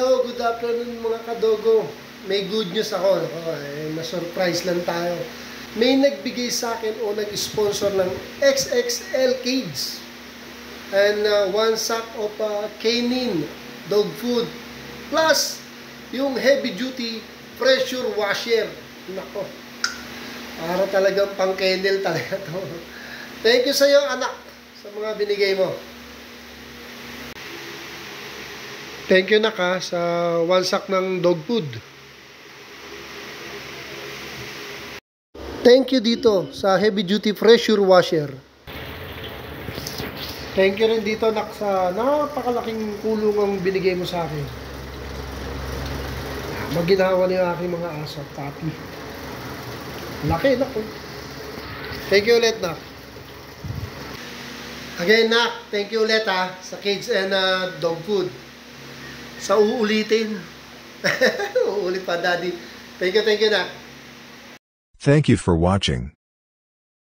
Hello, good afternoon mga kadogo. May good news ako. Na-surprise lang tayo. May nagbigay sa akin o nag-sponsor ng XXL cage. And one sack of canine dog food. Plus, yung heavy duty pressure washer. Nako. Para talagang pang kennel talaga to. Thank you sa iyo anak sa mga binigay mo. Thank you naka sa one sack ng dog food. Thank you dito sa heavy duty pressure washer. Thank you rin dito nak sa napakalaking kulong ang binigay mo sa akin. Maginawa niyo aking mga aso, papi. Laki nak. Thank you ulit nak. Again nak, thank you ulit sa cage and dog food. Sa uulitin. Uulit pa daddy. Thank you nak. Thank you for watching.